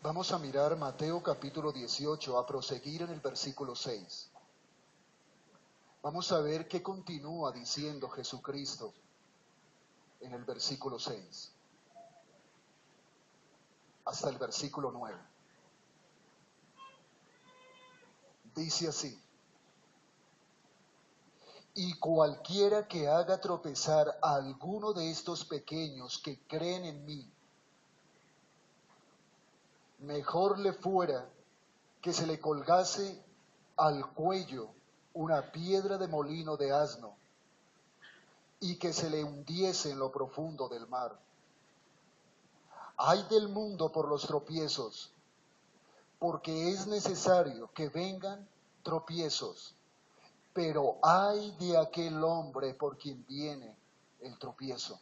Vamos a mirar Mateo capítulo 18, a proseguir en el versículo 6. Vamos a ver qué continúa diciendo Jesucristo en el versículo 6 hasta el versículo 9. Dice así: y cualquiera que haga tropezar a alguno de estos pequeños que creen en mí, mejor le fuera que se le colgase al cuello una piedra de molino de asno y que se le hundiese en lo profundo del mar. Ay del mundo por los tropiezos, porque es necesario que vengan tropiezos, pero ay de aquel hombre por quien viene el tropiezo.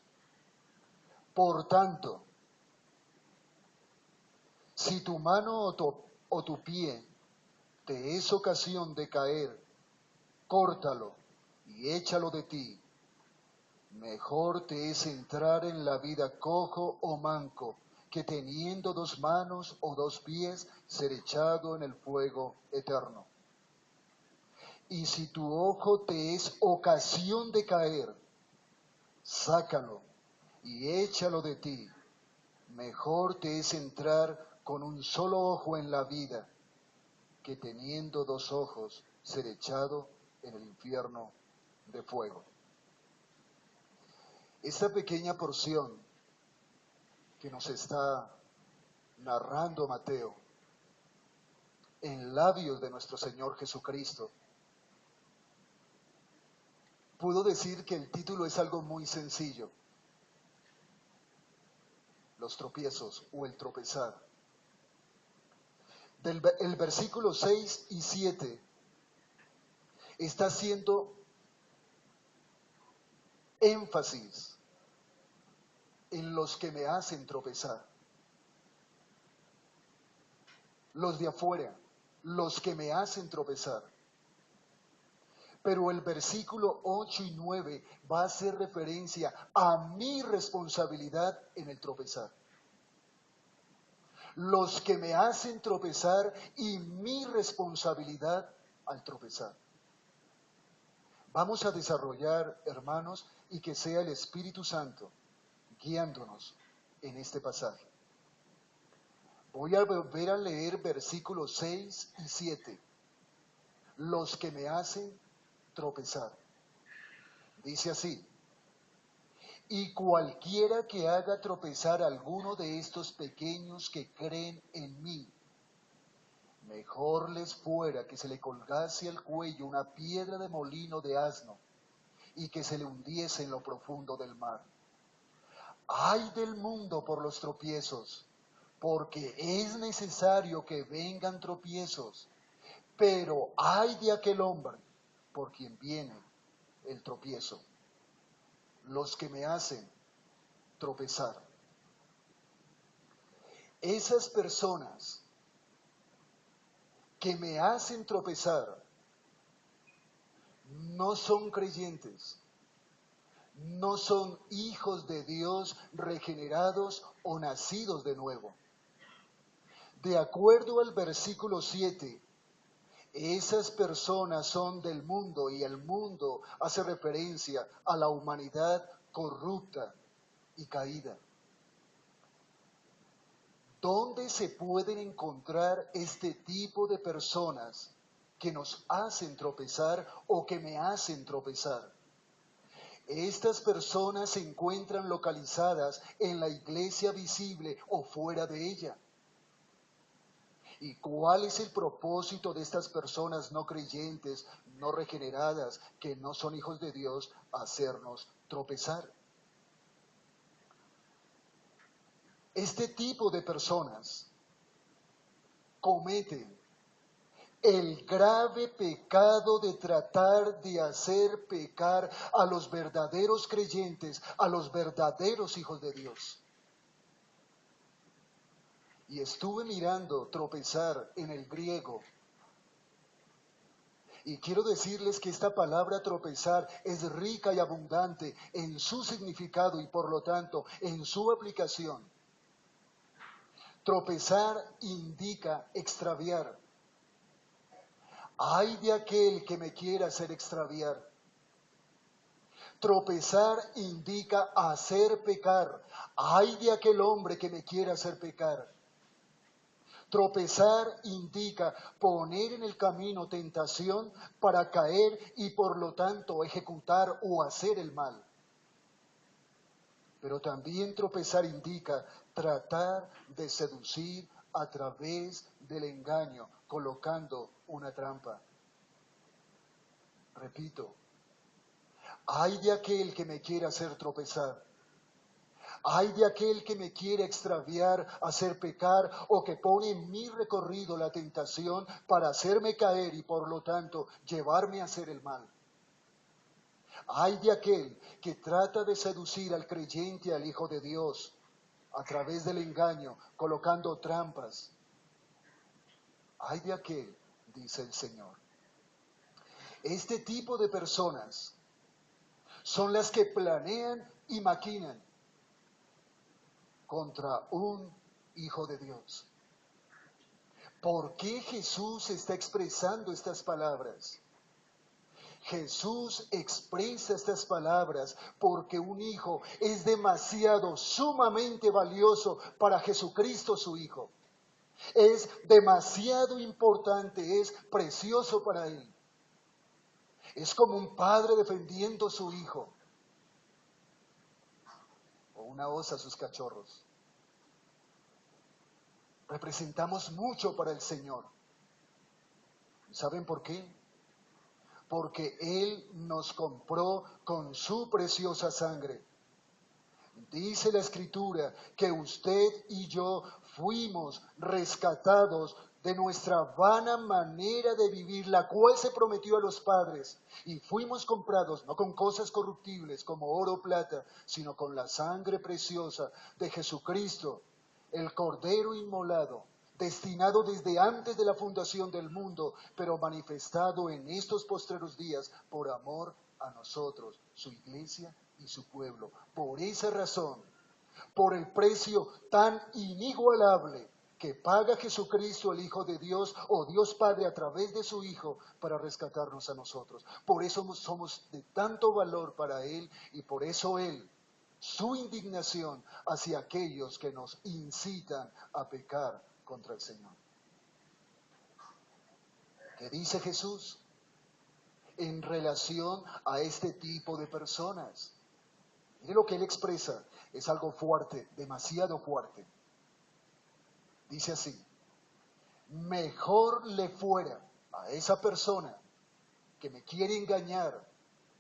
Por tanto, si tu mano o tu pie te es ocasión de caer, córtalo y échalo de ti. Mejor te es entrar en la vida cojo o manco, que teniendo dos manos o dos pies, ser echado en el fuego eterno. Y si tu ojo te es ocasión de caer, sácalo y échalo de ti. Mejor te es entrar con un solo ojo en la vida, que teniendo dos ojos, ser echado en el infierno de fuego. Esta pequeña porción que nos está narrando Mateo en labios de nuestro Señor Jesucristo, puedo decir que el título es algo muy sencillo: los tropiezos o el tropezar. El versículo 6 y 7 está haciendo énfasis en los que me hacen tropezar, los de afuera, los que me hacen tropezar. Pero el versículo 8 y 9 va a hacer referencia a mi responsabilidad en el tropezar. Los que me hacen tropezar y mi responsabilidad al tropezar. Vamos a desarrollar, hermanos, y que sea el Espíritu Santo guiándonos en este pasaje. Voy a volver a leer versículos 6 y 7. Los que me hacen tropezar. Dice así: y cualquiera que haga tropezar a alguno de estos pequeños que creen en mí, mejor les fuera que se le colgase al cuello una piedra de molino de asno y que se le hundiese en lo profundo del mar. Ay del mundo por los tropiezos, porque es necesario que vengan tropiezos, pero ay de aquel hombre por quien viene el tropiezo. Los que me hacen tropezar. Esas personas que me hacen tropezar no son creyentes, no son hijos de Dios regenerados o nacidos de nuevo. De acuerdo al versículo 7, esas personas son del mundo, y el mundo hace referencia a la humanidad corrupta y caída. ¿Dónde se pueden encontrar este tipo de personas que nos hacen tropezar o que me hacen tropezar? Estas personas se encuentran localizadas en la iglesia visible o fuera de ella. ¿Y cuál es el propósito de estas personas no creyentes, no regeneradas, que no son hijos de Dios? Hacernos tropezar. Este tipo de personas cometen el grave pecado de tratar de hacer pecar a los verdaderos creyentes, a los verdaderos hijos de Dios. Y estuve mirando tropezar en el griego. Y quiero decirles que esta palabra tropezar es rica y abundante en su significado y por lo tanto en su aplicación. Tropezar indica extraviar. Ay de aquel que me quiera hacer extraviar. Tropezar indica hacer pecar. Ay de aquel hombre que me quiera hacer pecar. Tropezar indica poner en el camino tentación para caer y por lo tanto ejecutar o hacer el mal. Pero también tropezar indica tratar de seducir a través del engaño, colocando una trampa. Repito, ay de aquel que me quiera hacer tropezar. Ay de aquel que me quiere extraviar, hacer pecar, o que pone en mi recorrido la tentación para hacerme caer y por lo tanto llevarme a hacer el mal. Ay de aquel que trata de seducir al creyente, al Hijo de Dios, a través del engaño, colocando trampas. Ay de aquel, dice el Señor. Este tipo de personas son las que planean y maquinan contra un Hijo de Dios. ¿Por qué Jesús está expresando estas palabras? Jesús expresa estas palabras porque un hijo es demasiado, sumamente valioso para Jesucristo su Hijo. Es demasiado importante, es precioso para Él. Es como un padre defendiendo a su hijo o una osa a sus cachorros. Representamos mucho para el Señor. ¿Saben por qué? Porque Él nos compró con su preciosa sangre. Dice la Escritura que usted y yo fuimos rescatados de nuestra vana manera de vivir, la cual se prometió a los padres, y fuimos comprados no con cosas corruptibles como oro o plata, sino con la sangre preciosa de Jesucristo, el Cordero inmolado, destinado desde antes de la fundación del mundo, pero manifestado en estos postreros días por amor a nosotros, su iglesia y su pueblo. Por esa razón, por el precio tan inigualable que paga Jesucristo, el Hijo de Dios, o Dios Padre a través de su Hijo, para rescatarnos a nosotros. Por eso somos de tanto valor para Él, y por eso Él, su indignación hacia aquellos que nos incitan a pecar contra el Señor. ¿Qué dice Jesús en relación a este tipo de personas? Mire lo que Él expresa, es algo fuerte, demasiado fuerte. Dice así: mejor le fuera a esa persona que me quiere engañar,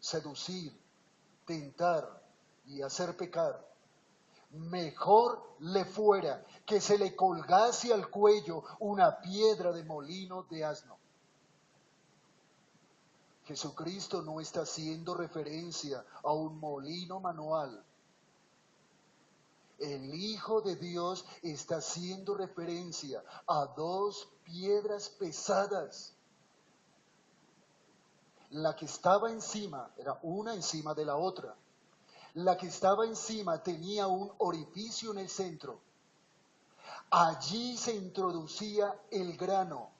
seducir, tentar y hacer pecar. Mejor le fuera que se le colgase al cuello una piedra de molino de asno. Jesucristo no está haciendo referencia a un molino manual. El Hijo de Dios está haciendo referencia a dos piedras pesadas. La que estaba encima era una encima de la otra. La que estaba encima tenía un orificio en el centro. Allí se introducía el grano.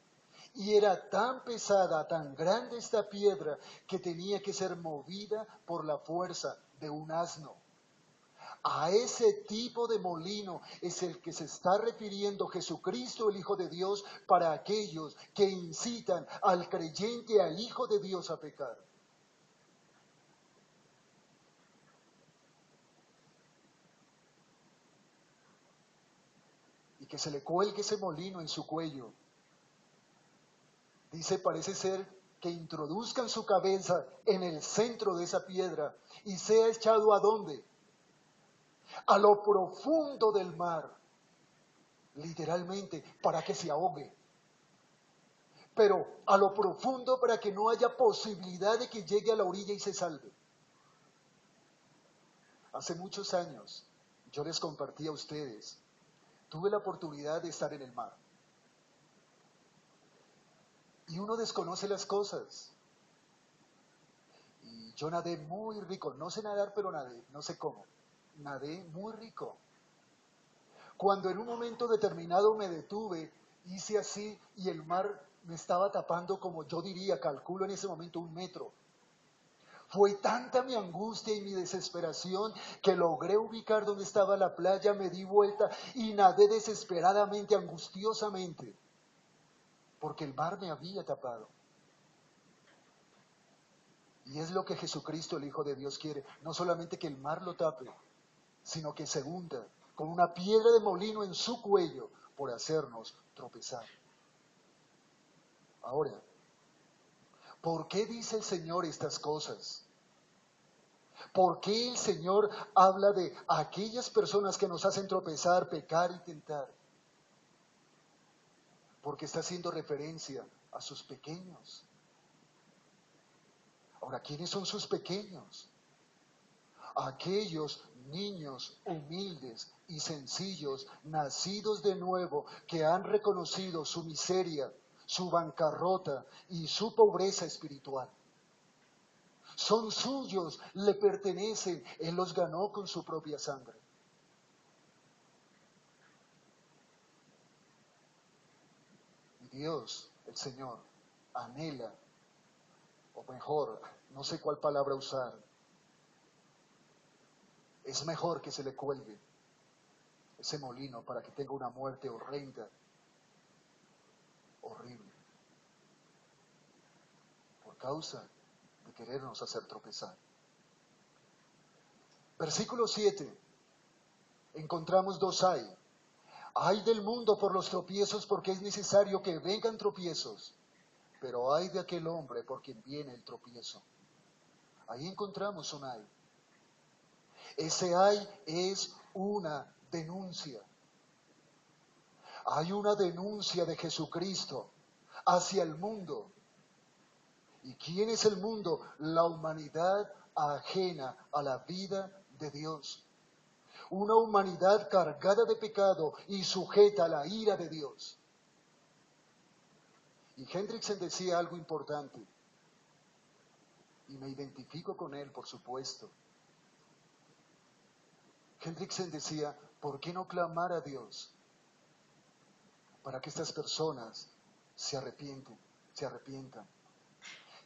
Y era tan pesada, tan grande esta piedra, que tenía que ser movida por la fuerza de un asno. A ese tipo de molino es el que se está refiriendo Jesucristo, el Hijo de Dios, para aquellos que incitan al creyente, al Hijo de Dios, a pecar. Y que se le cuelgue ese molino en su cuello. Dice, parece ser que introduzcan su cabeza en el centro de esa piedra y sea echado ¿a dónde? A lo profundo del mar, literalmente, para que se ahogue. Pero a lo profundo para que no haya posibilidad de que llegue a la orilla y se salve. Hace muchos años yo les compartí a ustedes, tuve la oportunidad de estar en el mar. Y uno desconoce las cosas. Y yo nadé muy rico, no sé nadar, pero nadé, no sé cómo. Nadé muy rico. cuando en un momento determinado me detuve, hice así y el mar me estaba tapando como yo diría, calculo en ese momento 1 metro. Fue tanta mi angustia y mi desesperación que logré ubicar dónde estaba la playa, me di vuelta y nadé desesperadamente, angustiosamente, porque el mar me había tapado. Y es lo que Jesucristo, el Hijo de Dios, quiere. No solamente que el mar lo tape, sino que se hunda con una piedra de molino en su cuello por hacernos tropezar. Ahora, ¿por qué dice el Señor estas cosas? ¿Por qué el Señor habla de aquellas personas que nos hacen tropezar, pecar y tentar? Porque está haciendo referencia a sus pequeños. Ahora, ¿quiénes son sus pequeños? Aquellos niños humildes y sencillos, nacidos de nuevo, que han reconocido su miseria, su bancarrota y su pobreza espiritual. Son suyos, le pertenecen, Él los ganó con su propia sangre. Y Dios, el Señor, anhela, o mejor, no sé cuál palabra usar, es mejor que se le cuelgue ese molino para que tenga una muerte horrenda, horrible, por causa de querernos hacer tropezar. Versículo 7, encontramos dos ay. Ay del mundo por los tropiezos, porque es necesario que vengan tropiezos, pero ay de aquel hombre por quien viene el tropiezo. Ahí encontramos un ay. Ese ay es una denuncia. Hay una denuncia de Jesucristo hacia el mundo. ¿Y quién es el mundo? La humanidad ajena a la vida de Dios. Una humanidad cargada de pecado y sujeta a la ira de Dios. Y Hendrickson decía algo importante, y me identifico con él, por supuesto. Hendrickson decía, ¿por qué no clamar a Dios para que estas personas se arrepientan?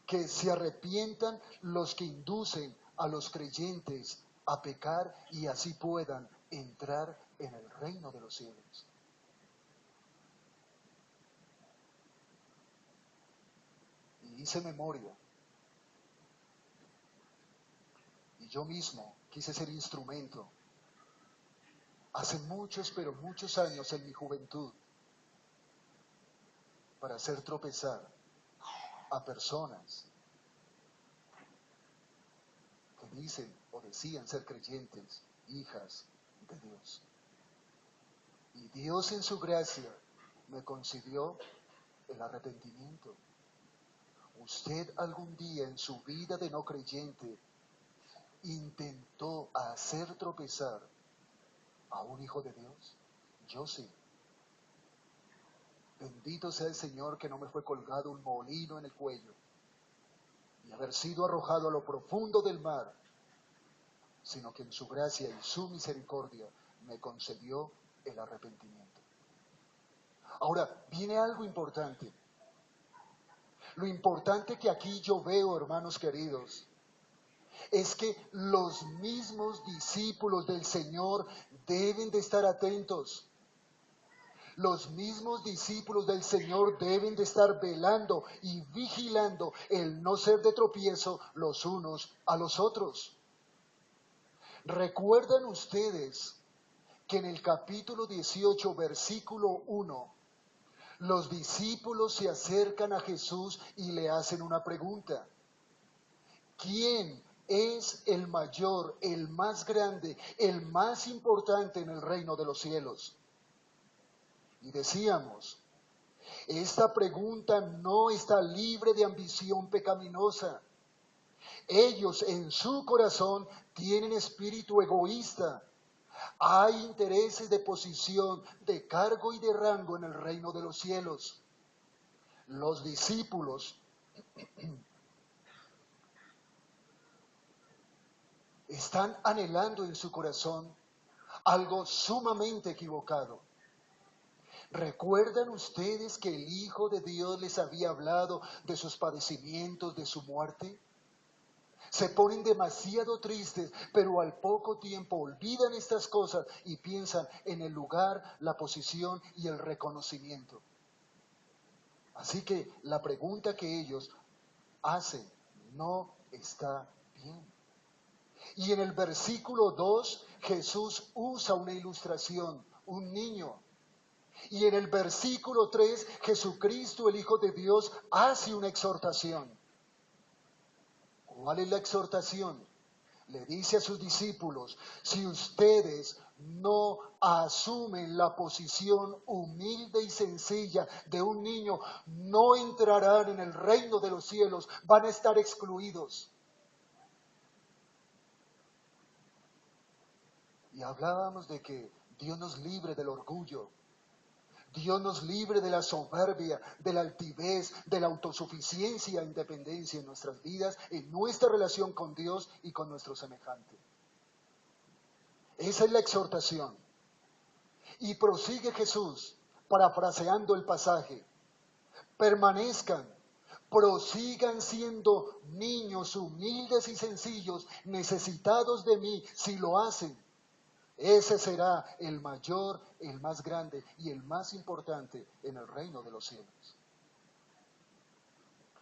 Que se arrepientan los que inducen a los creyentes a pecar y así puedan entrar en el reino de los cielos. Y hice memoria. Y yo mismo quise ser instrumento. Hace muchos, pero muchos años en mi juventud, para hacer tropezar a personas que dicen o decían ser creyentes, hijas de Dios. Y Dios en su gracia me concedió el arrepentimiento. ¿Usted algún día en su vida de no creyente intentó hacer tropezar a un hijo de Dios? Yo sí. Bendito sea el Señor que no me fue colgado un molino en el cuello y haber sido arrojado a lo profundo del mar, sino que en su gracia y su misericordia me concedió el arrepentimiento. Ahora, viene algo importante. Lo importante que aquí yo veo, hermanos queridos, es que los mismos discípulos del Señor deben de estar atentos. Los mismos discípulos del Señor deben de estar velando y vigilando el no ser de tropiezo los unos a los otros. ¿Recuerdan ustedes que en el capítulo 18, versículo 1, los discípulos se acercan a Jesús y le hacen una pregunta? ¿Quién es el mayor, el más grande, el más importante en el reino de los cielos? Y decíamos, esta pregunta no está libre de ambición pecaminosa. Ellos en su corazón tienen espíritu egoísta. Hay intereses de posición, de cargo y de rango en el reino de los cielos. Los discípulos están anhelando en su corazón algo sumamente equivocado. ¿Recuerdan ustedes que el Hijo de Dios les había hablado de sus padecimientos, de su muerte? Se ponen demasiado tristes, pero al poco tiempo olvidan estas cosas y piensan en el lugar, la posición y el reconocimiento. Así que la pregunta que ellos hacen no está bien. Y en el versículo 2, Jesús usa una ilustración, un niño. Y en el versículo 3, Jesucristo, el Hijo de Dios, hace una exhortación. ¿Cuál es la exhortación? Le dice a sus discípulos, si ustedes no asumen la posición humilde y sencilla de un niño, no entrarán en el reino de los cielos, van a estar excluidos. Y hablábamos de que Dios nos libre del orgullo, Dios nos libre de la soberbia, de la altivez, de la autosuficiencia e independencia en nuestras vidas, en nuestra relación con Dios y con nuestro semejante. Esa es la exhortación. Y prosigue Jesús, parafraseando el pasaje, permanezcan, prosigan siendo niños humildes y sencillos, necesitados de mí, si lo hacen. Ese será el mayor, el más grande y el más importante en el reino de los cielos.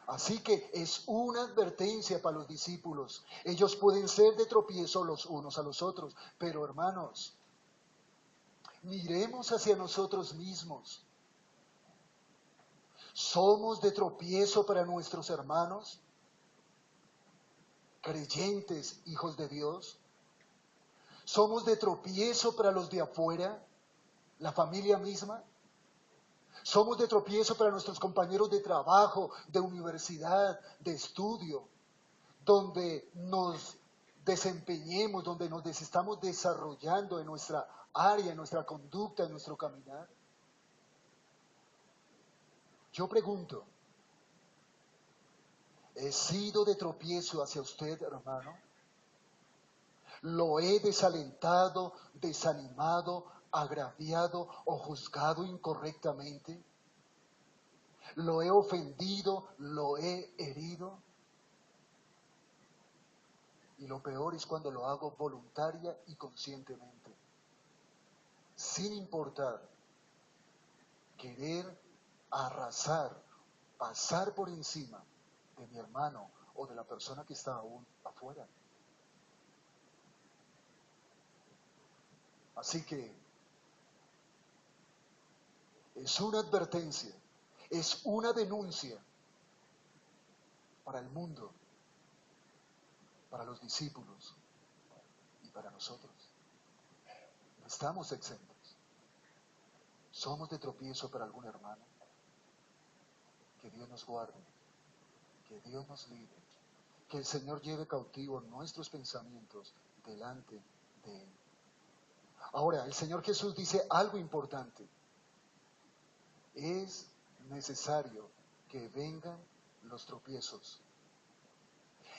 Así que es una advertencia para los discípulos. Ellos pueden ser de tropiezo los unos a los otros, pero hermanos, miremos hacia nosotros mismos. ¿Somos de tropiezo para nuestros hermanos? Creyentes, hijos de Dios. ¿Somos de tropiezo para los de afuera? ¿La familia misma? Somos de tropiezo para nuestros compañeros de trabajo, de universidad, de estudio, donde nos desempeñemos, donde nos estamos desarrollando en nuestra área, en nuestra conducta, en nuestro caminar. Yo pregunto, ¿he sido de tropiezo hacia usted, hermano? ¿Lo he desalentado, desanimado, agraviado o juzgado incorrectamente? ¿Lo he ofendido? ¿Lo he herido? Y lo peor es cuando lo hago voluntaria y conscientemente, sin importar querer arrasar, pasar por encima de mi hermano o de la persona que está aún afuera. Así que es una advertencia, es una denuncia para el mundo, para los discípulos y para nosotros. No estamos exentos. ¿Somos de tropiezo para algún hermano? Que Dios nos guarde, que Dios nos libre, que el Señor lleve cautivo nuestros pensamientos delante de Él. Ahora, el Señor Jesús dice algo importante. Es necesario que vengan los tropiezos.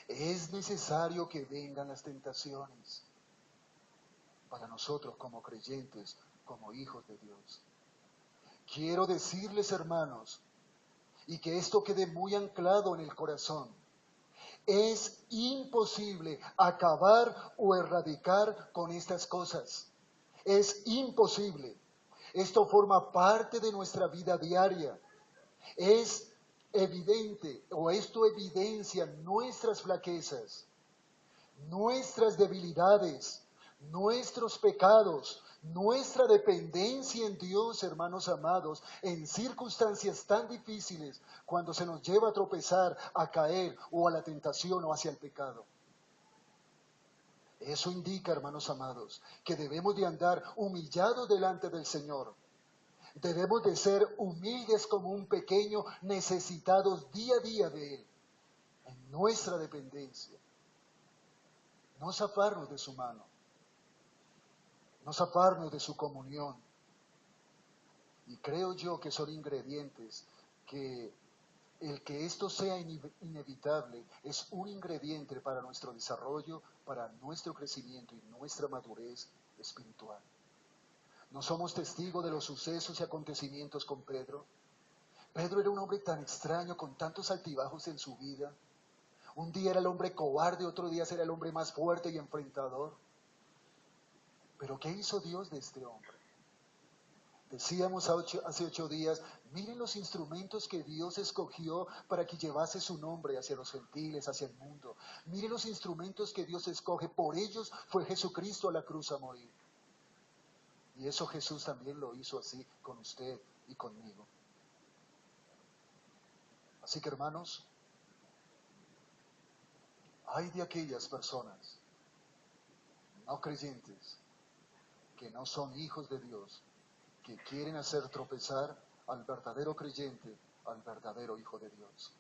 Es necesario que vengan las tentaciones para nosotros como creyentes, como hijos de Dios. Quiero decirles, hermanos, y que esto quede muy anclado en el corazón, es imposible acabar o erradicar con estas cosas. Es imposible. Esto forma parte de nuestra vida diaria. Es evidente, o esto evidencia nuestras flaquezas, nuestras debilidades, nuestros pecados, nuestra dependencia en Dios, hermanos amados, en circunstancias tan difíciles, cuando se nos lleva a tropezar, a caer o a la tentación o hacia el pecado. Eso indica, hermanos amados, que debemos de andar humillados delante del Señor. Debemos de ser humildes como un pequeño, necesitados día a día de Él, en nuestra dependencia. No zafarnos de su mano, no zafarnos de su comunión. Y creo yo que son ingredientes que el que esto sea inevitable es un ingrediente para nuestro desarrollo, para nuestro crecimiento y nuestra madurez espiritual. ¿No somos testigos de los sucesos y acontecimientos con Pedro? Pedro era un hombre tan extraño, con tantos altibajos en su vida. Un día era el hombre cobarde, otro día era el hombre más fuerte y enfrentador. Pero ¿qué hizo Dios de este hombre? Decíamos hace 8 días, miren los instrumentos que Dios escogió para que llevase su nombre hacia los gentiles, hacia el mundo. Miren los instrumentos que Dios escoge, por ellos fue Jesucristo a la cruz a morir. Y eso Jesús también lo hizo así con usted y conmigo. Así que hermanos, hay de aquellas personas no creyentes que no son hijos de Dios, que quieren hacer tropezar al verdadero creyente, al verdadero Hijo de Dios.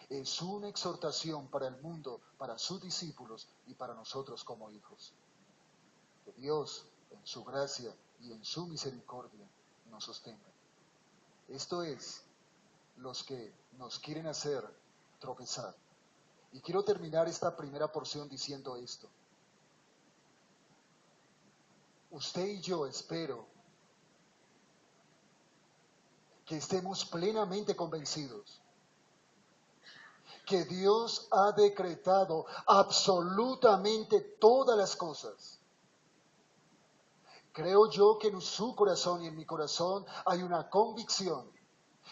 Es una exhortación para el mundo, para sus discípulos y para nosotros como hijos. Que Dios, en su gracia y en su misericordia, nos sostenga. Esto es los que nos quieren hacer tropezar. Y quiero terminar esta primera porción diciendo esto. Usted y yo espero que estemos plenamente convencidos que Dios ha decretado absolutamente todas las cosas. Creo yo que en su corazón y en mi corazón hay una convicción.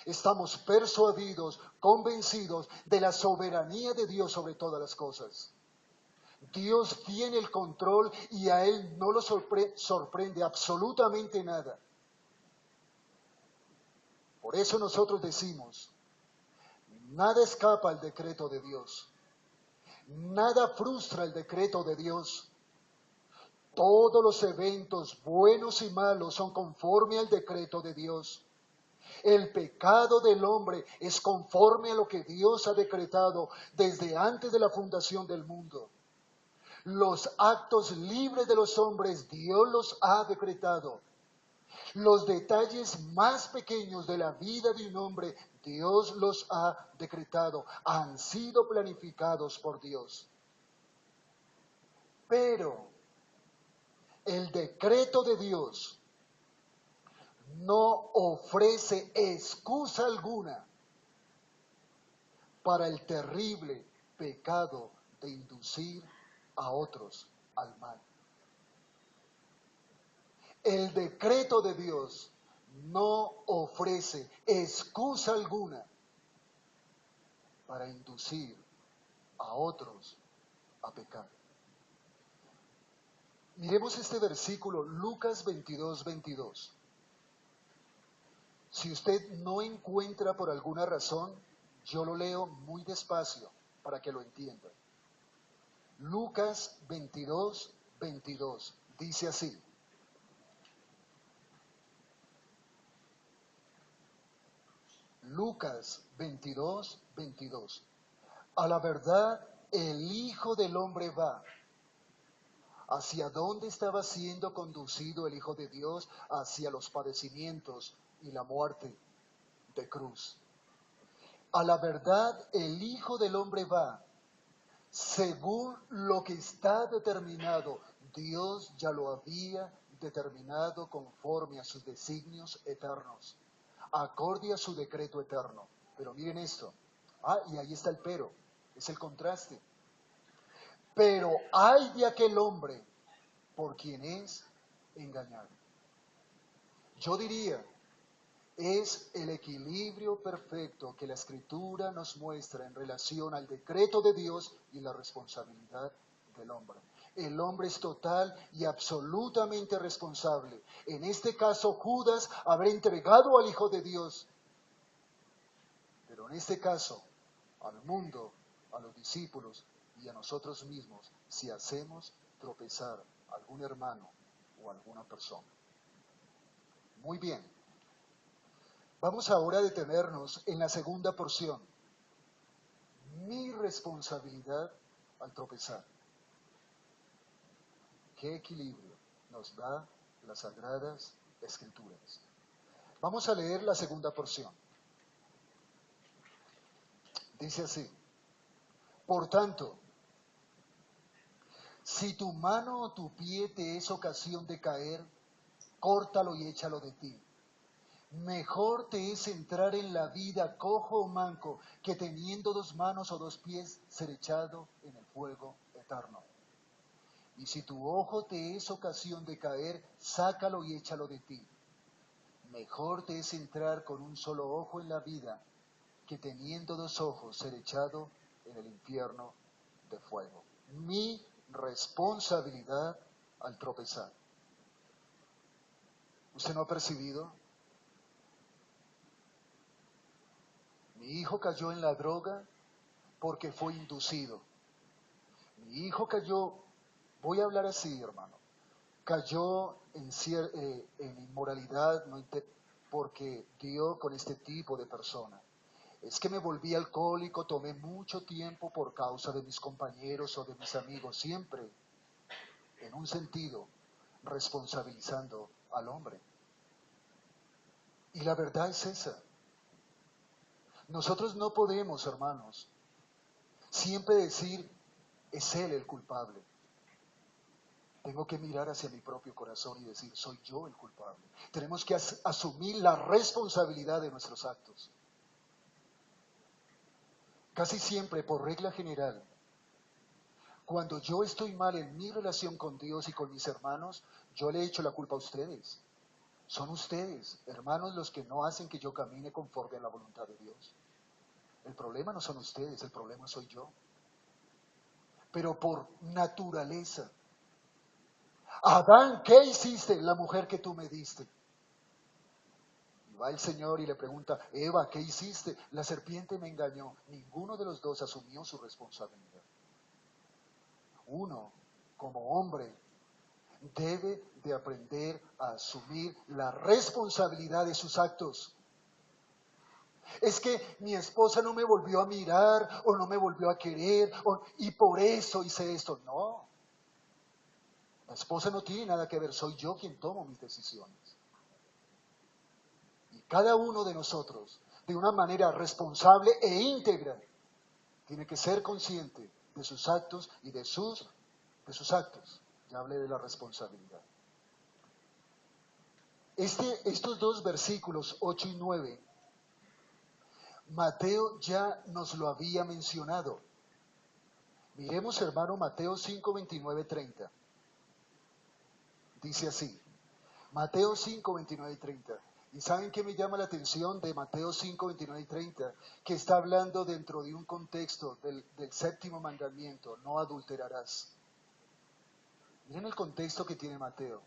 Estamos persuadidos, convencidos de la soberanía de Dios sobre todas las cosas. Dios tiene el control y a Él no lo sorprende absolutamente nada. Por eso nosotros decimos, nada escapa al decreto de Dios. Nada frustra el decreto de Dios. Todos los eventos, buenos y malos, son conforme al decreto de Dios. El pecado del hombre es conforme a lo que Dios ha decretado desde antes de la fundación del mundo. Los actos libres de los hombres, Dios los ha decretado. Los detalles más pequeños de la vida de un hombre, Dios los ha decretado, han sido planificados por Dios. Pero el decreto de Dios no ofrece excusa alguna para el terrible pecado de inducir a otros al mal. El decreto de Dios no ofrece excusa alguna para inducir a otros a pecar. Miremos este versículo, Lucas 22:22. Si usted no encuentra por alguna razón, yo lo leo muy despacio para que lo entienda. Lucas 22:22 dice así. Lucas 22:22. A la verdad, el Hijo del Hombre va. ¿Hacia dónde estaba siendo conducido el Hijo de Dios? Hacia los padecimientos y la muerte de cruz. A la verdad, el Hijo del Hombre va, según lo que está determinado. Dios ya lo había determinado conforme a sus designios eternos, acorde a su decreto eterno. Pero miren esto. Y ahí está el pero, es el contraste. Pero hay de aquel hombre por quien es engañado. Yo diría, es el equilibrio perfecto que la Escritura nos muestra en relación al decreto de Dios y la responsabilidad del hombre. El hombre es total y absolutamente responsable. En este caso, Judas habrá entregado al Hijo de Dios. Pero en este caso, al mundo, a los discípulos y a nosotros mismos, si hacemos tropezar a algún hermano o a alguna persona. Muy bien. Vamos ahora a detenernos en la segunda porción. Mi responsabilidad al tropezar. ¿Qué equilibrio nos da las Sagradas Escrituras? Vamos a leer la segunda porción. Dice así. Por tanto, si tu mano o tu pie te es ocasión de caer, córtalo y échalo de ti. Mejor te es entrar en la vida cojo o manco que teniendo 2 manos o 2 pies ser echado en el fuego eterno. Y si tu ojo te es ocasión de caer, sácalo y échalo de ti. Mejor te es entrar con un solo ojo en la vida que teniendo 2 ojos ser echado en el infierno de fuego. Mi responsabilidad al tropezar. ¿Usted no ha percibido? Mi hijo cayó en la droga porque fue inducido. Mi hijo cayó, voy a hablar así, hermano, cayó en inmoralidad porque dio con este tipo de persona. Es que me volví alcohólico, tomé mucho tiempo por causa de mis compañeros o de mis amigos, siempre en un sentido responsabilizando al hombre. Y la verdad es esa. Nosotros no podemos, hermanos, siempre decir, es él el culpable. Tengo que mirar hacia mi propio corazón y decir, soy yo el culpable. Tenemos que asumir la responsabilidad de nuestros actos. Casi siempre, por regla general, cuando yo estoy mal en mi relación con Dios y con mis hermanos, yo le echo la culpa a ustedes. Son ustedes, hermanos, los que no hacen que yo camine conforme a la voluntad de Dios. El problema no son ustedes, el problema soy yo. Pero por naturaleza. Adán, ¿qué hiciste? La mujer que tú me diste. Y va el Señor y le pregunta, Eva, ¿qué hiciste? La serpiente me engañó. Ninguno de los dos asumió su responsabilidad. Uno, como hombre, debe de aprender a asumir la responsabilidad de sus actos. Es que mi esposa no me volvió a mirar o no me volvió a querer y por eso hice esto. No, la esposa no tiene nada que ver, soy yo quien tomo mis decisiones. Y cada uno de nosotros, de una manera responsable e íntegra, tiene que ser consciente de sus actos y de sus actos. Ya hablé de la responsabilidad. Estos 2 versículos, 8 y 9, Mateo ya nos lo había mencionado. Miremos, hermano, Mateo 5, 29, 30. Dice así, Mateo 5, 29 y 30. ¿Y saben qué me llama la atención de Mateo 5, 29 y 30? Que está hablando dentro de un contexto del 7º mandamiento, no adulterarás. Miren el contexto que tiene Mateo.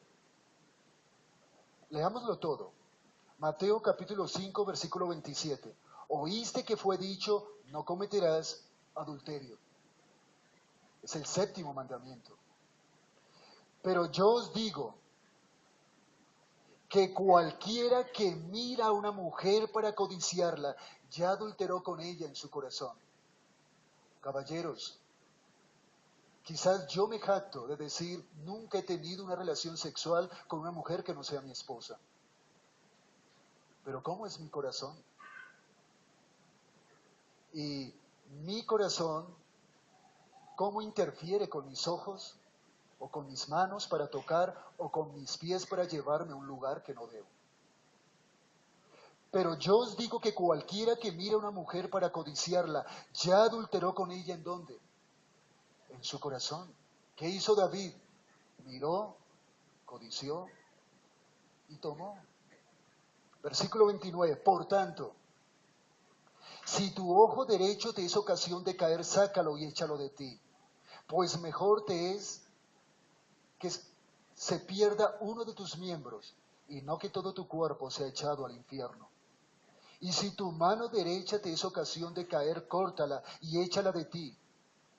Leámoslo todo. Mateo capítulo 5, versículo 27. Oíste que fue dicho, no cometerás adulterio. Es el 7º mandamiento. Pero yo os digo que cualquiera que mira a una mujer para codiciarla, ya adulteró con ella en su corazón. Caballeros, quizás yo me jacto de decir, nunca he tenido una relación sexual con una mujer que no sea mi esposa. Pero ¿cómo es mi corazón? Y mi corazón, ¿cómo interfiere con mis ojos? O con mis manos para tocar, o con mis pies para llevarme a un lugar que no debo. Pero yo os digo que cualquiera que mira a una mujer para codiciarla, ya adulteró con ella ¿en dónde? En su corazón. ¿Qué hizo David? Miró, codició y tomó. Versículo 29. Por tanto, si tu ojo derecho te es ocasión de caer, sácalo y échalo de ti. Pues mejor te es que se pierda uno de tus miembros y no que todo tu cuerpo sea echado al infierno. Y si tu mano derecha te es ocasión de caer, córtala y échala de ti,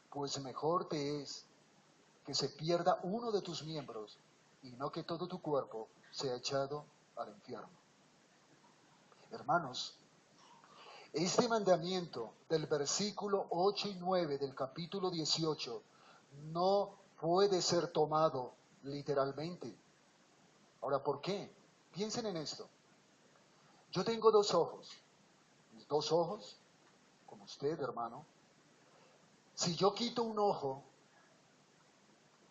pues mejor te es que se pierda uno de tus miembros y no que todo tu cuerpo sea echado al infierno. Hermanos, este mandamiento del versículo 8 y 9 del capítulo 18 no puede ser tomado literalmente. Ahora, ¿por qué? Piensen en esto. Yo tengo 2 ojos. Mis 2 ojos, como usted, hermano. Si yo quito un ojo,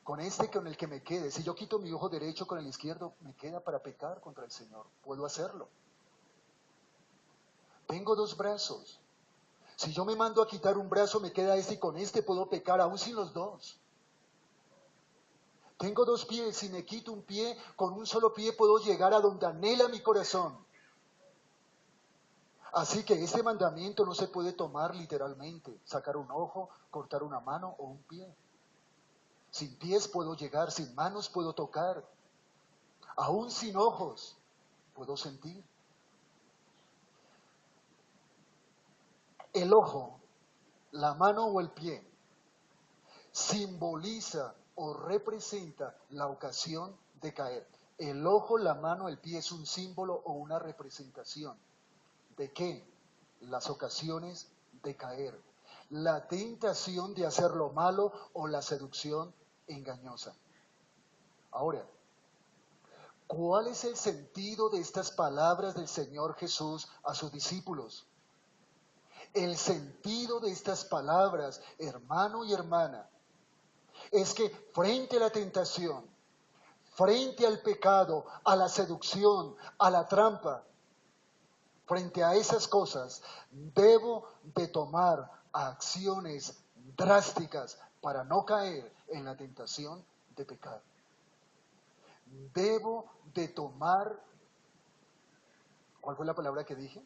con este con el que me quede. Si yo quito mi ojo derecho con el izquierdo, me queda para pecar contra el Señor. Puedo hacerlo. Tengo 2 brazos. Si yo me mando a quitar un brazo, me queda este y con este puedo pecar aún sin los 2. Tengo 2 pies, si me quito un pie, con un solo pie puedo llegar a donde anhela mi corazón. Así que este mandamiento no se puede tomar literalmente, sacar un ojo, cortar una mano o un pie. Sin pies puedo llegar, sin manos puedo tocar, aún sin ojos puedo sentir. El ojo, la mano o el pie simboliza o representa la ocasión de caer. El ojo, la mano, el pie es un símbolo o una representación. ¿De qué? Las ocasiones de caer. La tentación de hacer lo malo o la seducción engañosa. Ahora, ¿cuál es el sentido de estas palabras del Señor Jesús a sus discípulos? El sentido de estas palabras, hermano y hermana, es que frente a la tentación, frente al pecado, a la seducción, a la trampa, frente a esas cosas, debo de tomar acciones drásticas para no caer en la tentación de pecar. Debo de tomar, ¿cuál fue la palabra que dije?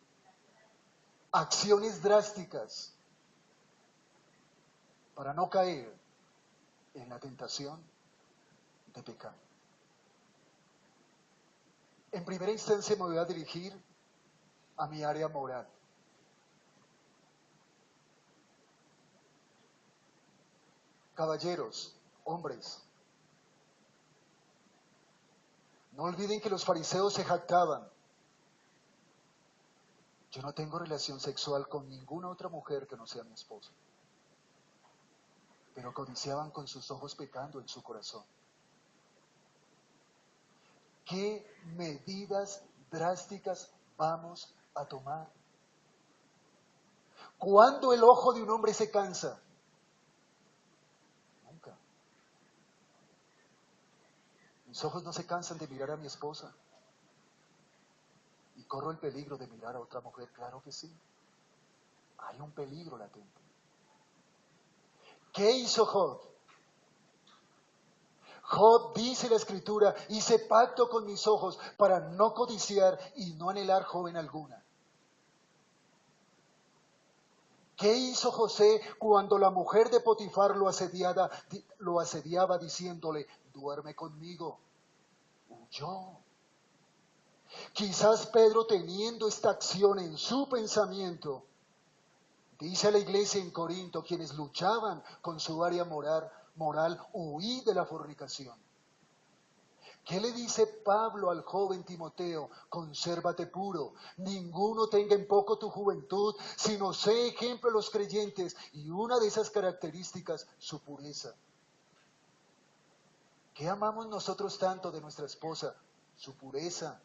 Acciones drásticas para no caer en la tentación de pecar. En primera instancia me voy a dirigir a mi área moral. Caballeros, hombres, no olviden que los fariseos se jactaban. Yo no tengo relación sexual con ninguna otra mujer que no sea mi esposa. Pero codiciaban con sus ojos pecando en su corazón. ¿Qué medidas drásticas vamos a tomar? ¿Cuándo el ojo de un hombre se cansa? Nunca. Mis ojos no se cansan de mirar a mi esposa. ¿Y corro el peligro de mirar a otra mujer? Claro que sí. Hay un peligro latente. ¿Qué hizo Job? Job, dice la Escritura, hice pacto con mis ojos para no codiciar y no anhelar joven alguna. ¿Qué hizo José cuando la mujer de Potifar lo asediaba diciéndole, duerme conmigo? Huyó. Quizás Pedro, teniendo esta acción en su pensamiento, dice a la iglesia en Corinto, quienes luchaban con su área moral, huí de la fornicación. ¿Qué le dice Pablo al joven Timoteo? Consérvate puro, ninguno tenga en poco tu juventud, sino sé ejemplo a los creyentes, y una de esas características, su pureza. ¿Qué amamos nosotros tanto de nuestra esposa? Su pureza.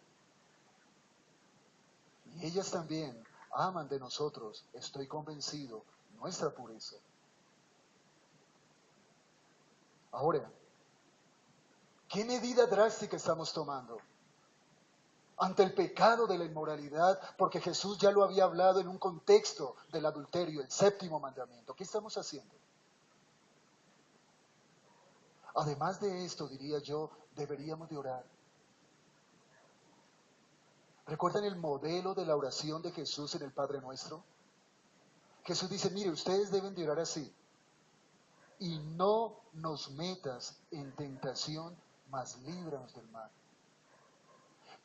Y ellas también aman de nosotros, estoy convencido, nuestra pureza. Ahora, ¿qué medida drástica estamos tomando ante el pecado de la inmoralidad? Porque Jesús ya lo había hablado en un contexto del adulterio, el 7º mandamiento. ¿Qué estamos haciendo? Además de esto, diría yo, deberíamos de orar. ¿Recuerdan el modelo de la oración de Jesús en el Padre Nuestro? Jesús dice, mire, ustedes deben de orar así. Y no nos metas en tentación, mas líbranos del mal.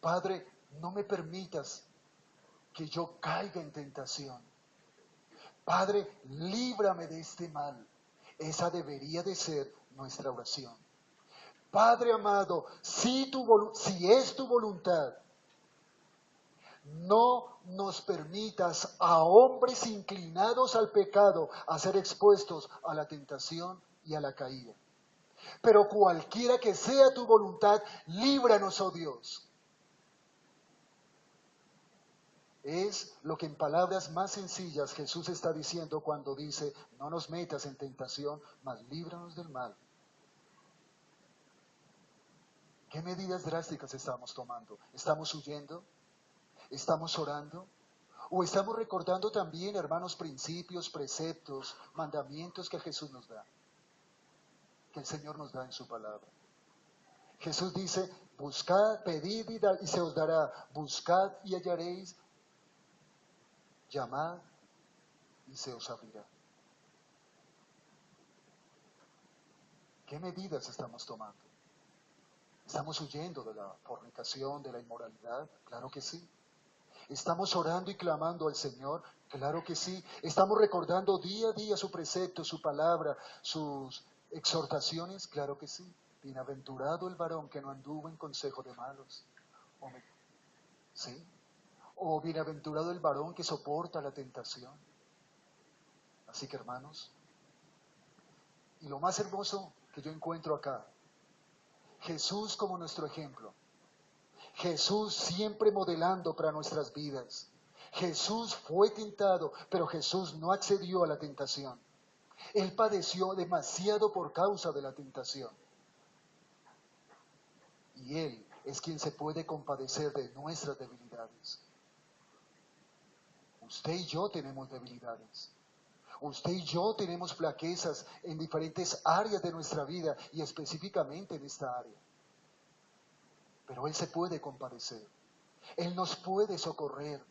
Padre, no me permitas que yo caiga en tentación. Padre, líbrame de este mal. Esa debería de ser nuestra oración. Padre amado, si es tu voluntad, no nos permitas a hombres inclinados al pecado a ser expuestos a la tentación y a la caída. Pero cualquiera que sea tu voluntad, líbranos, oh Dios. Es lo que en palabras más sencillas Jesús está diciendo cuando dice, no nos metas en tentación, mas líbranos del mal. ¿Qué medidas drásticas estamos tomando? ¿Estamos huyendo? ¿Estamos orando? ¿O estamos recordando también, hermanos, principios, preceptos, mandamientos que Jesús nos da? Que el Señor nos da en su palabra. Jesús dice, buscad, pedid y se os dará, buscad y hallaréis, llamad y se os abrirá. ¿Qué medidas estamos tomando? ¿Estamos huyendo de la fornicación, de la inmoralidad? Claro que sí. ¿Estamos orando y clamando al Señor? Claro que sí. ¿Estamos recordando día a día su precepto, su palabra, sus exhortaciones? Claro que sí. Bienaventurado el varón que no anduvo en consejo de malos. ¿Sí? O bienaventurado el varón que soporta la tentación. Así que hermanos, y lo más hermoso que yo encuentro acá, Jesús como nuestro ejemplo. Jesús siempre modelando para nuestras vidas. Jesús fue tentado, pero Jesús no accedió a la tentación. Él padeció demasiado por causa de la tentación. Y Él es quien se puede compadecer de nuestras debilidades. Usted y yo tenemos debilidades. Usted y yo tenemos flaquezas en diferentes áreas de nuestra vida y específicamente en esta área. Pero Él se puede compadecer. Él nos puede socorrer.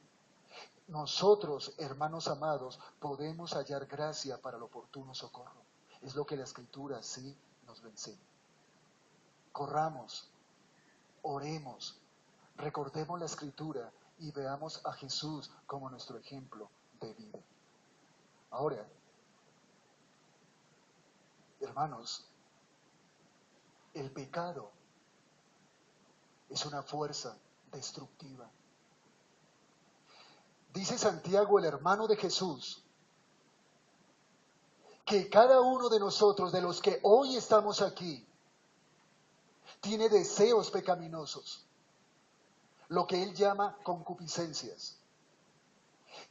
Nosotros, hermanos amados, podemos hallar gracia para el oportuno socorro. Es lo que la Escritura sí nos lo enseña. Corramos, oremos, recordemos la Escritura y veamos a Jesús como nuestro ejemplo de vida. Ahora, hermanos, el pecado es una fuerza destructiva. Dice Santiago, el hermano de Jesús, que cada uno de nosotros, de los que hoy estamos aquí, tiene deseos pecaminosos, lo que él llama concupiscencias.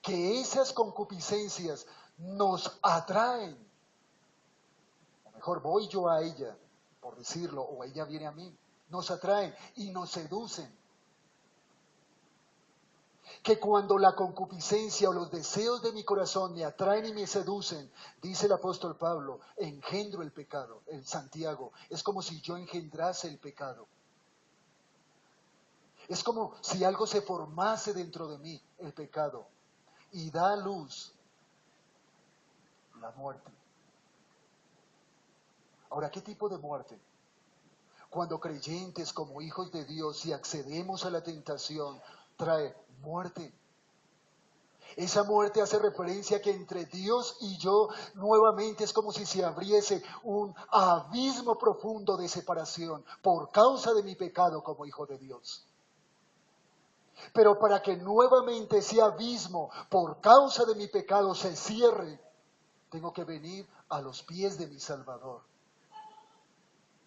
Que esas concupiscencias nos atraen, o mejor voy yo a ella, por decirlo, o ella viene a mí, nos atraen y nos seducen. Que cuando la concupiscencia o los deseos de mi corazón me atraen y me seducen, dice el apóstol Pablo, engendro el pecado, el Santiago, es como si yo engendrase el pecado. Es como si algo se formase dentro de mí, el pecado, y da a luz la muerte. Ahora, ¿qué tipo de muerte? Cuando creyentes como hijos de Dios, si accedemos a la tentación, trae muerte. Esa muerte hace referencia a que entre Dios y yo nuevamente es como si se abriese un abismo profundo de separación por causa de mi pecado como hijo de Dios. Pero para que nuevamente ese abismo por causa de mi pecado se cierre, tengo que venir a los pies de mi Salvador,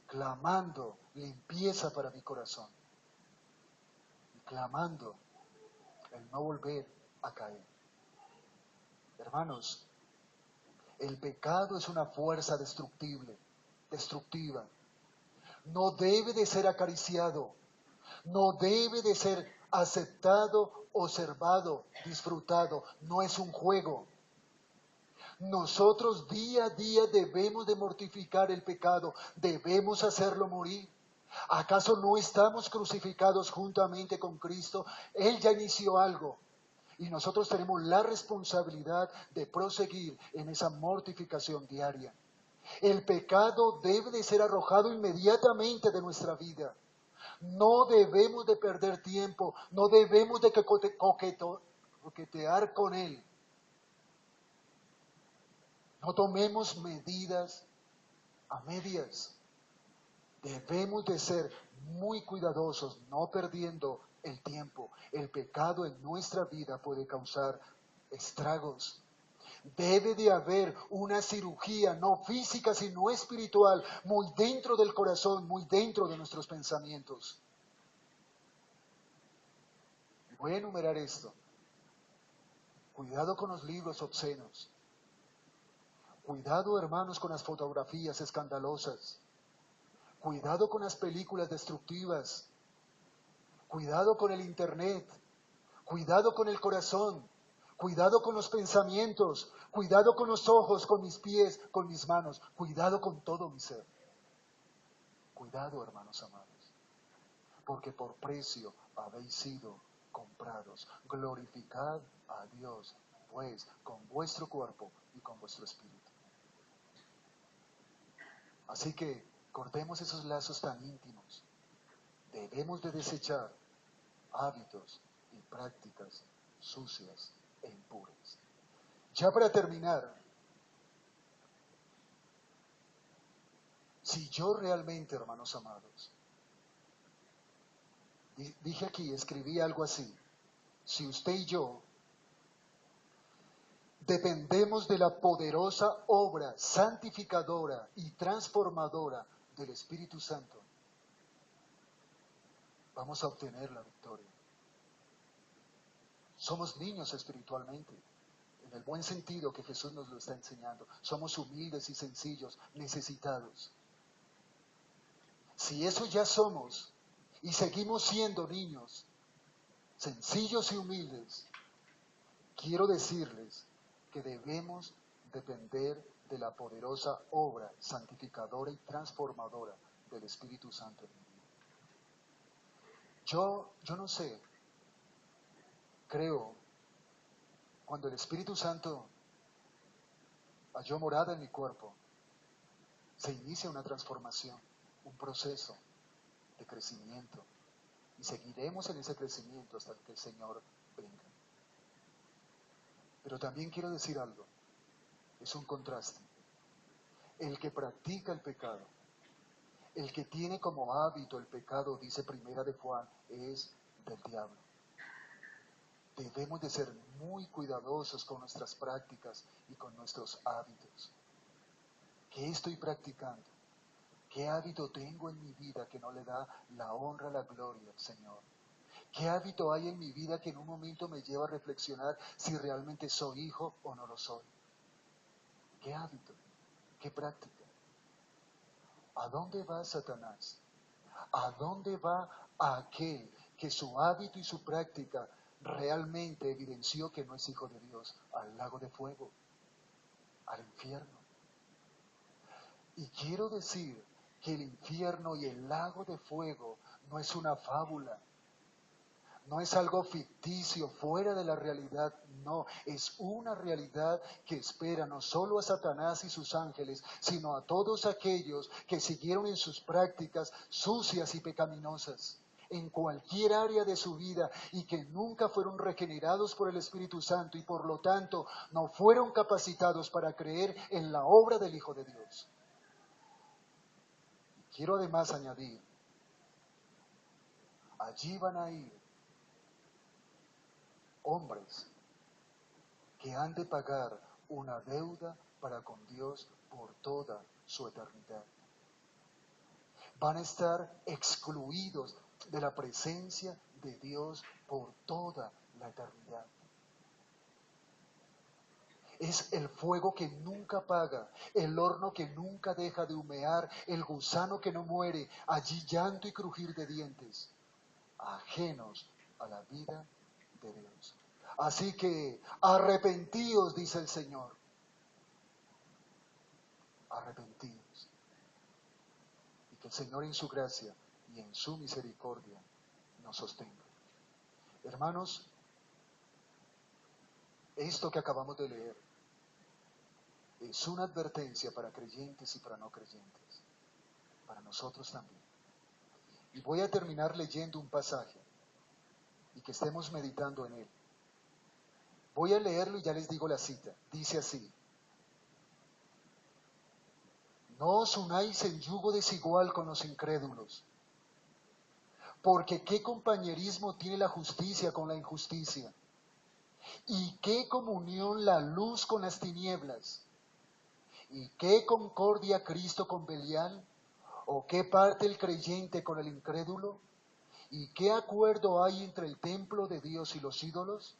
clamando limpieza para mi corazón, y clamando el no volver a caer. Hermanos, el pecado es una fuerza destructiva. No debe de ser acariciado, no debe de ser aceptado, observado, disfrutado. No es un juego. Nosotros día a día debemos de mortificar el pecado, debemos hacerlo morir. ¿Acaso no estamos crucificados juntamente con Cristo? Él ya inició algo. Y nosotros tenemos la responsabilidad de proseguir en esa mortificación diaria. El pecado debe de ser arrojado inmediatamente de nuestra vida. No debemos de perder tiempo, no debemos de coquetear con él. No tomemos medidas a medias. Debemos de ser muy cuidadosos, no perdiendo el tiempo. El pecado en nuestra vida puede causar estragos. Debe de haber una cirugía, no física, sino espiritual, muy dentro del corazón, muy dentro de nuestros pensamientos. Voy a enumerar esto. Cuidado con los libros obscenos. Cuidado, hermanos, con las fotografías escandalosas. Cuidado con las películas destructivas. Cuidado con el internet. Cuidado con el corazón. Cuidado con los pensamientos. Cuidado con los ojos, con mis pies, con mis manos. Cuidado con todo mi ser. Cuidado, hermanos amados. Porque por precio habéis sido comprados. Glorificad a Dios, pues, con vuestro cuerpo y con vuestro espíritu. Así que cortemos esos lazos tan íntimos. Debemos de desechar hábitos y prácticas sucias e impuras. Ya para terminar, si yo realmente, hermanos amados, dije aquí, escribí algo así, si usted y yo dependemos de la poderosa obra santificadora y transformadora del Espíritu Santo, vamos a obtener la victoria. Somos niños espiritualmente, en el buen sentido que Jesús nos lo está enseñando. Somos humildes y sencillos, necesitados. Si eso ya somos y seguimos siendo niños, sencillos y humildes, quiero decirles que debemos depender de la poderosa obra santificadora y transformadora del Espíritu Santo. Yo no sé, creo, cuando el Espíritu Santo halló morada en mi cuerpo, se inicia una transformación, un proceso de crecimiento, y seguiremos en ese crecimiento hasta que el Señor venga. Pero también quiero decir algo, es un contraste. El que practica el pecado, el que tiene como hábito el pecado, dice Primera de Juan, es del diablo. Debemos de ser muy cuidadosos con nuestras prácticas y con nuestros hábitos. ¿Qué estoy practicando? ¿Qué hábito tengo en mi vida que no le da la honra, la gloria al Señor? ¿Qué hábito hay en mi vida que en un momento me lleva a reflexionar si realmente soy hijo o no lo soy? ¿Qué hábito? ¿Qué práctica? ¿A dónde va Satanás? ¿A dónde va aquel que su hábito y su práctica realmente evidenció que no es hijo de Dios? Al lago de fuego, al infierno. Y quiero decir que el infierno y el lago de fuego no es una fábula, no es algo ficticio, fuera de la realidad, no, es una realidad que espera no solo a Satanás y sus ángeles, sino a todos aquellos que siguieron en sus prácticas sucias y pecaminosas, en cualquier área de su vida, y que nunca fueron regenerados por el Espíritu Santo y por lo tanto no fueron capacitados para creer en la obra del Hijo de Dios. Quiero además añadir, allí van a ir hombres que han de pagar una deuda para con Dios por toda su eternidad. Van a estar excluidos de la presencia de Dios por toda la eternidad. Es el fuego que nunca apaga, el horno que nunca deja de humear, el gusano que no muere, allí llanto y crujir de dientes, ajenos a la vida de Dios. Así que arrepentíos, dice el Señor. Arrepentíos. Y que el Señor en su gracia y en su misericordia nos sostenga. Hermanos, esto que acabamos de leer es una advertencia para creyentes y para no creyentes, para nosotros también. Y voy a terminar leyendo un pasaje y que estemos meditando en él. Voy a leerlo y ya les digo la cita. Dice así: no os unáis en yugo desigual con los incrédulos, porque ¿qué compañerismo tiene la justicia con la injusticia? ¿Y qué comunión la luz con las tinieblas? ¿Y qué concordia Cristo con Belial? ¿O qué parte el creyente con el incrédulo? ¿Y qué acuerdo hay entre el templo de Dios y los ídolos?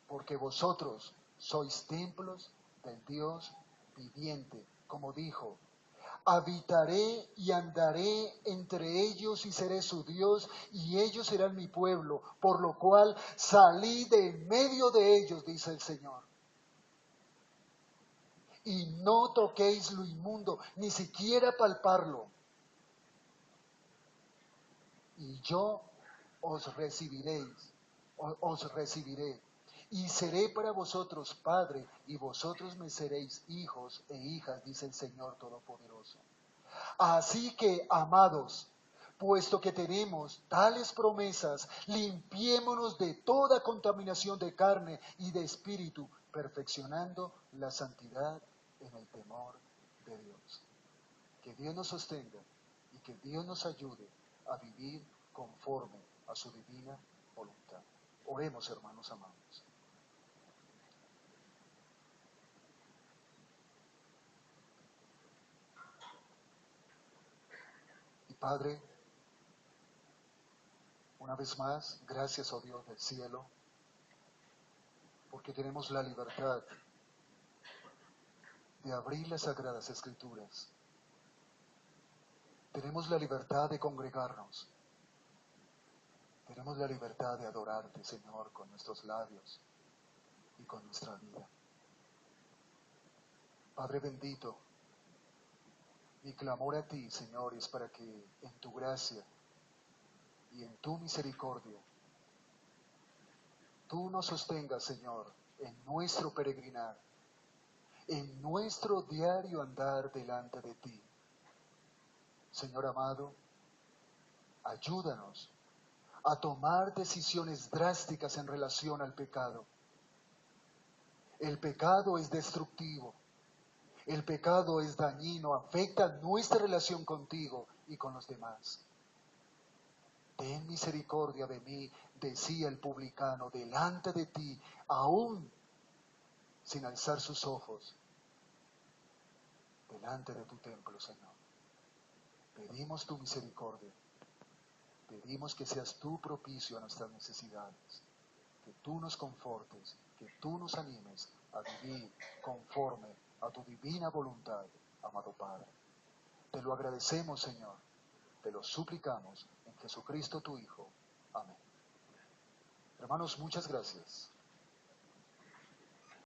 Porque vosotros sois templos del Dios viviente, como dijo: Habitaré y andaré entre ellos y seré su Dios, y ellos serán mi pueblo, por lo cual salí de en medio de ellos, dice el Señor. Y no toquéis lo inmundo, ni siquiera palparlo. Y yo os recibiréis, os recibiré, y seré para vosotros padre, y vosotros me seréis hijos e hijas, dice el Señor Todopoderoso. Así que, amados, puesto que tenemos tales promesas, limpiémonos de toda contaminación de carne y de espíritu, perfeccionando la santidad en el temor de Dios. Que Dios nos sostenga y que Dios nos ayude a vivir conforme a su divina voluntad. Oremos, hermanos amados. Y Padre, una vez más, gracias, oh Dios del cielo, porque tenemos la libertad de abrir las Sagradas Escrituras. Tenemos la libertad de congregarnos. Tenemos la libertad de adorarte, Señor, con nuestros labios y con nuestra vida. Padre bendito, mi clamor a ti, Señor, es para que en tu gracia y en tu misericordia tú nos sostengas, Señor, en nuestro peregrinar, en nuestro diario andar delante de ti. Señor amado, ayúdanos a tomar decisiones drásticas en relación al pecado. El pecado es destructivo, el pecado es dañino, afecta nuestra relación contigo y con los demás. Ten misericordia de mí, decía el publicano, delante de ti, aún sin alzar sus ojos, delante de tu templo, Señor. Pedimos tu misericordia, pedimos que seas tú propicio a nuestras necesidades, que tú nos confortes, que tú nos animes a vivir conforme a tu divina voluntad, amado Padre. Te lo agradecemos, Señor, te lo suplicamos en Jesucristo tu Hijo. Amén. Hermanos, muchas gracias.